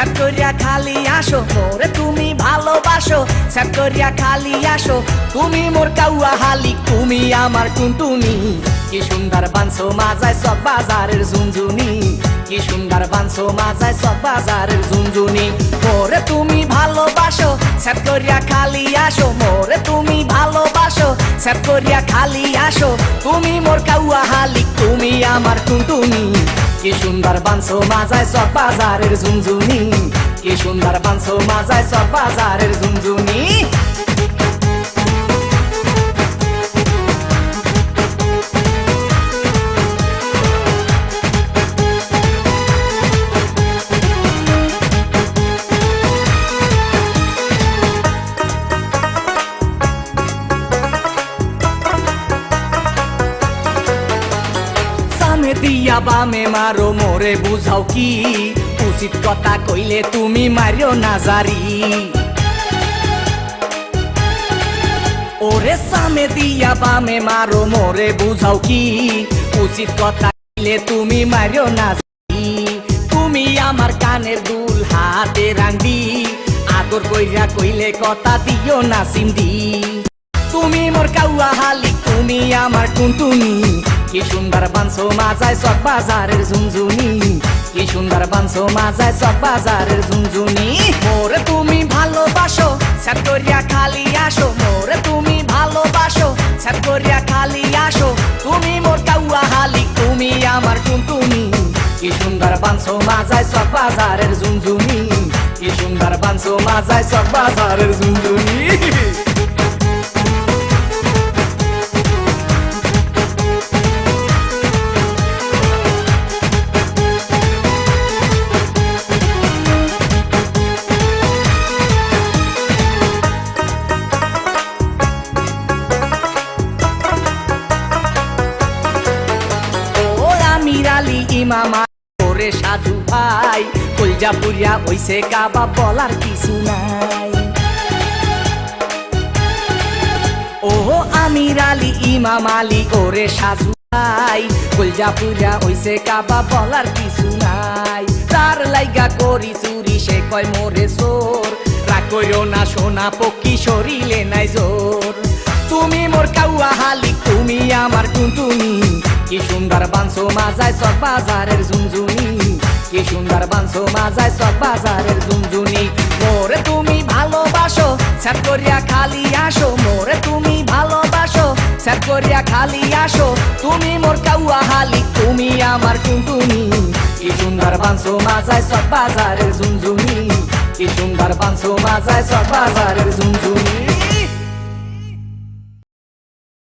স্যাট করিয়া খালি আসো মোরে তুমি ভালোবাসো স্যাট করিয়া খালি আসো তুমি মোর কাউয়া হালি তুমি আমার টুনটুনি কি সুন্দর বানছো মাজায় সব বাজারের ঝুনঝুনি কি সুন্দর বানছো মাজায় সব বাজারের ঝুনঝুনি মোরে তুমি ভালোবাসো স্যাট করিয়া খালি আসো মোরে তুমি ভালোবাসো স্যাট করিয়া খালি আসো তুমি মোর কাউয়া হালি তুমি আমার টুনটুনি কি সুন্দর বানছো মাজায় সব বাজারের ঝুনঝুনি কি সুন্দর বানছো মাজায় সব বাজারের ঝুনঝুনি দিয়া বামে মারো মোরে বুঝাও কি উচিত কথা কইলে তুমি মারিও না জারি ওরে সামে দিয়া বামে মারো মোরে বুঝাও কি উচিত কথা কইলে তুমি মারিও না জারি তুমি আমার কানের দুল হাতে রাঙ্গি আদর কইরা কইলে কথা দিও না সিন্দি তুমি মোর কাউয়া হালি তুমি আমার টুনটুনি কি সুন্দর বানছো মাজায় সব বাজারের ঝুনঝুনি কি সুন্দর বানছো মাজায় সব বাজারের ঝুনঝুনি মোরে তুমি ভালোবাসো স্যাট করিয়া খালি আসো মোরে তুমি ভালোবাসো স্যাট করিয়া খালি আসো তুমি মোর কাউয়া হালি তুমি আমার টুনটুনি কি সুন্দর বানছো মাজায় সব বাজারের ঝুনঝুনি কি সুন্দর বানছো মাজায় সব বাজারের ঝুনঝুনি মিরালি ইমামা ওরে সাধু ভাই কলজা পুরিয়া ওইসে কাবা বলার কিছু নাই ও আমির আলী ইমাম আলী ওরে সাধু ভাই কলজা পুরিয়া ওইসে কাবা বলার কিছু নাই তার লাইগা করি চুরি সে কয় মোরে চোর রাখো না সোনা পক্ষী শরীরে নাই জোর তুমি মোর কাউয়া হালি তুমি আমার টুনটুনি কি সুন্দর বানছো মাজায় সব বাজারের ঝুনঝুনি কি সুন্দর বানছো মাজায় সব বাজারের ঝুনঝুনি মোরে তুমি ভালোবাসো স্যাট করিয়া খালি আসো মোরে তুমি ভালোবাসো স্যাট করিয়া খালি আসো তুমি মোর কাউয়া হালি তুমি আমার টুনটুনি কি সুন্দর বানছো মাজায় সব বাজারের ঝুনঝুনি কি সুন্দর বানছো মাজায় সব বাজারের ঝুনঝুনি